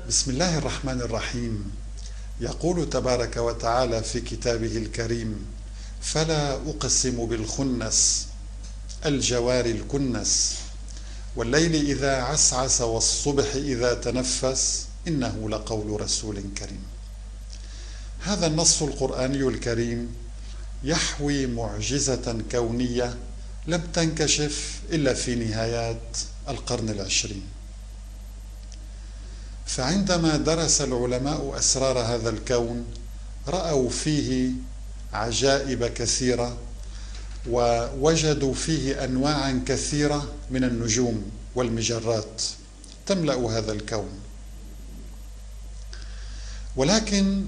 بسم الله الرحمن الرحيم. يقول تبارك وتعالى في كتابه الكريم: فلا أقسم بالخنس الجوار الكنس والليل إذا عسعس والصبح إذا تنفس إنه لقول رسول كريم. هذا النص القرآني الكريم يحوي معجزة كونية لم تنكشف إلا في نهايات القرن العشرين. فعندما درس العلماء أسرار هذا الكون رأوا فيه عجائب كثيرة، ووجدوا فيه أنواعا كثيرة من النجوم والمجرات تملأ هذا الكون. ولكن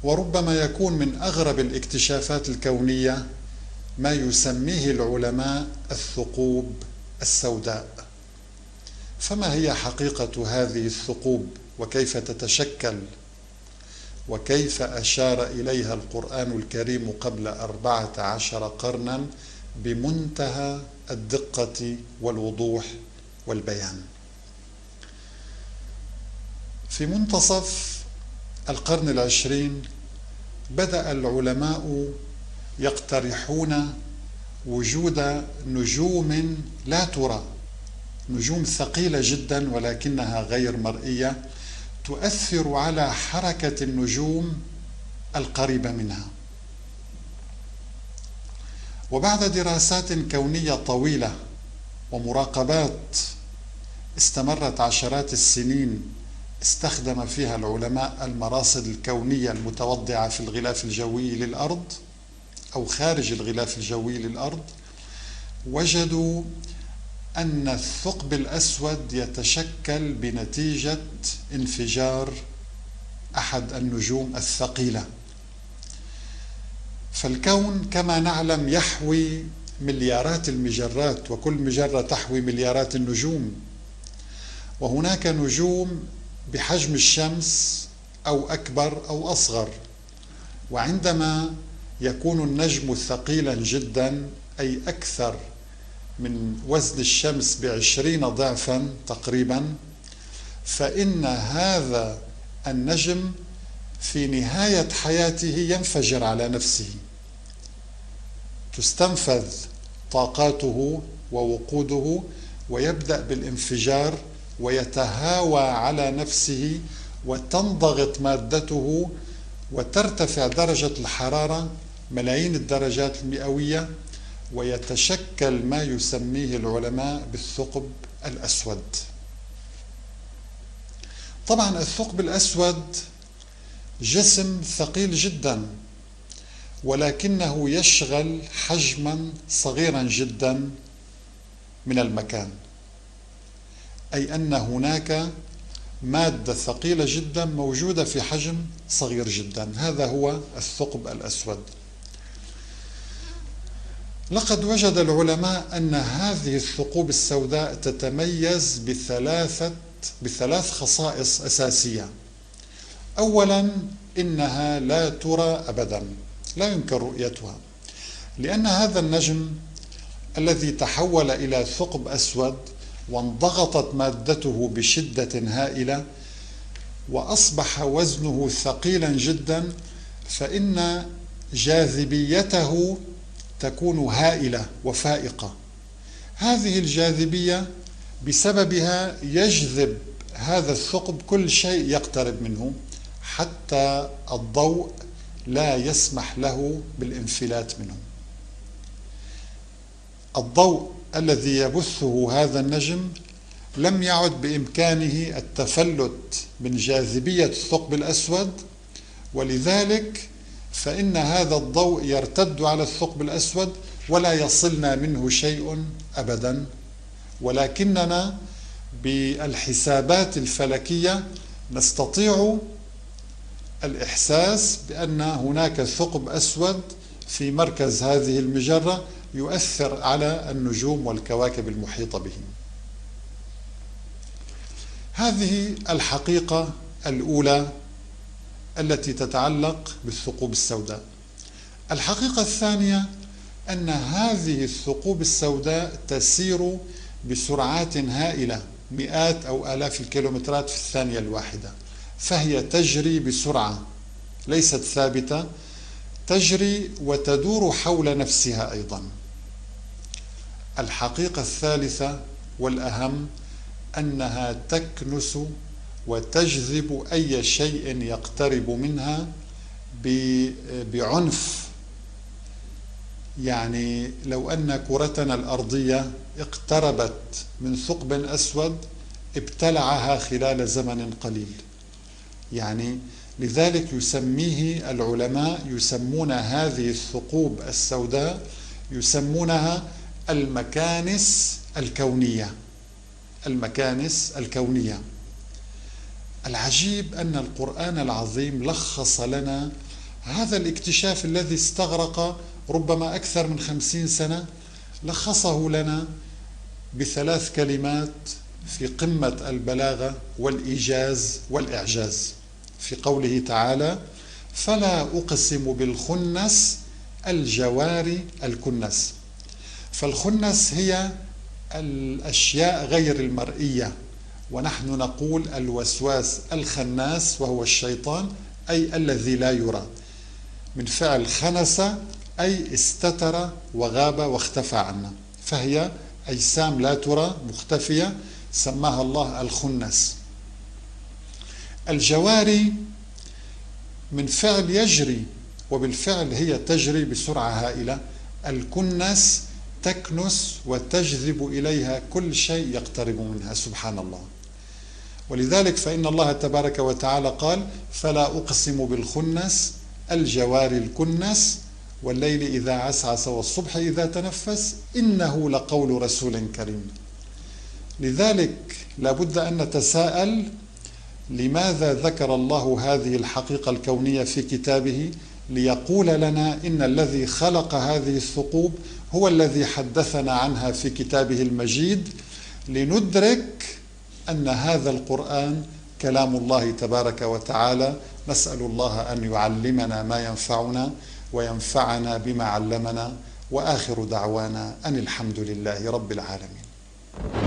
وربما يكون من أغرب الاكتشافات الكونية ما يسميه العلماء الثقوب السوداء. فما هي حقيقة هذه الثقوب وكيف تتشكل وكيف أشار إليها القرآن الكريم قبل 14 قرنا بمنتهى الدقة والوضوح والبيان؟ في منتصف القرن العشرين بدأ العلماء يقترحون وجود نجوم لا ترى، نجوم ثقيلة جدا ولكنها غير مرئية تؤثر على حركة النجوم القريبة منها. وبعد دراسات كونية طويلة ومراقبات استمرت عشرات السنين استخدم فيها العلماء المراصد الكونية المتوضعة في الغلاف الجوي للأرض أو خارج الغلاف الجوي للأرض، وجدوا أن الثقب الأسود يتشكل بنتيجة انفجار أحد النجوم الثقيلة. فالكون كما نعلم يحوي مليارات المجرات، وكل مجرة تحوي مليارات النجوم، وهناك نجوم بحجم الشمس أو أكبر أو أصغر. وعندما يكون النجم ثقيلا جدا أي أكثر من وزن الشمس ب20 ضعفا تقريبا، فإن هذا النجم في نهاية حياته ينفجر على نفسه، تستنفذ طاقاته ووقوده ويبدأ بالانفجار ويتهاوى على نفسه وتنضغط مادته وترتفع درجة الحرارة ملايين الدرجات المئوية، ويتشكل ما يسميه العلماء بالثقب الأسود. طبعا الثقب الأسود جسم ثقيل جدا، ولكنه يشغل حجما صغيرا جدا من المكان، أي أن هناك مادة ثقيلة جدا موجودة في حجم صغير جدا. هذا هو الثقب الأسود. لقد وجد العلماء أن هذه الثقوب السوداء تتميز بثلاث خصائص أساسية. أولا، إنها لا ترى أبدا، لا يمكن رؤيتها، لأن هذا النجم الذي تحول إلى ثقب أسود وانضغطت مادته بشدة هائلة وأصبح وزنه ثقيلا جدا، فإن جاذبيته تكون هائلة وفائقة. هذه الجاذبية بسببها يجذب هذا الثقب كل شيء يقترب منه، حتى الضوء لا يسمح له بالانفلات منه. الضوء الذي يبثه هذا النجم لم يعد بإمكانه التفلت من جاذبية الثقب الأسود، ولذلك فإن هذا الضوء يرتد على الثقب الأسود ولا يصلنا منه شيء أبدا. ولكننا بالحسابات الفلكية نستطيع الإحساس بأن هناك ثقب أسود في مركز هذه المجرة يؤثر على النجوم والكواكب المحيطة به. هذه الحقيقة الأولى التي تتعلق بالثقوب السوداء. الحقيقة الثانية أن هذه الثقوب السوداء تسير بسرعات هائلة، مئات أو آلاف الكيلومترات في الثانية الواحدة، فهي تجري بسرعة ليست ثابتة، تجري وتدور حول نفسها أيضا. الحقيقة الثالثة والأهم أنها تكنس وتجذب أي شيء يقترب منها بعنف. يعني لو أن كرتنا الأرضية اقتربت من ثقب أسود ابتلعها خلال زمن قليل. يعني لذلك يسميه العلماء، يسمون هذه الثقوب السوداء يسمونها المكانس الكونية. المكانس الكونية. العجيب أن القرآن العظيم لخص لنا هذا الاكتشاف الذي استغرق ربما أكثر من 50 سنة، لخصه لنا ب3 كلمات في قمة البلاغة والإيجاز والإعجاز، في قوله تعالى: فلا أقسم بالخنس الجوار الكنس. فالخنس هي الأشياء غير المرئية، ونحن نقول الوسواس الخناس وهو الشيطان، أي الذي لا يرى، من فعل خنس أي استتر وغاب واختفى عنا، فهي أجسام لا ترى مختفية سماها الله الخنس. الجواري من فعل يجري، وبالفعل هي تجري بسرعة هائلة. الكنس تكنس وتجذب إليها كل شيء يقترب منها، سبحان الله. ولذلك فإن الله تبارك وتعالى قال: فلا أقسم بالخنس الجوار الكنس والليل إذا عسعس والصبح إذا تنفس إنه لقول رسول كريم. لذلك لابد أن نتساءل: لماذا ذكر الله هذه الحقيقة الكونية في كتابه؟ ليقول لنا إن الذي خلق هذه الثقوب هو الذي حدثنا عنها في كتابه المجيد، لندرك أن هذا القرآن كلام الله تبارك وتعالى. نسأل الله أن يعلمنا ما ينفعنا وينفعنا بما علمنا، وآخر دعوانا أن الحمد لله رب العالمين.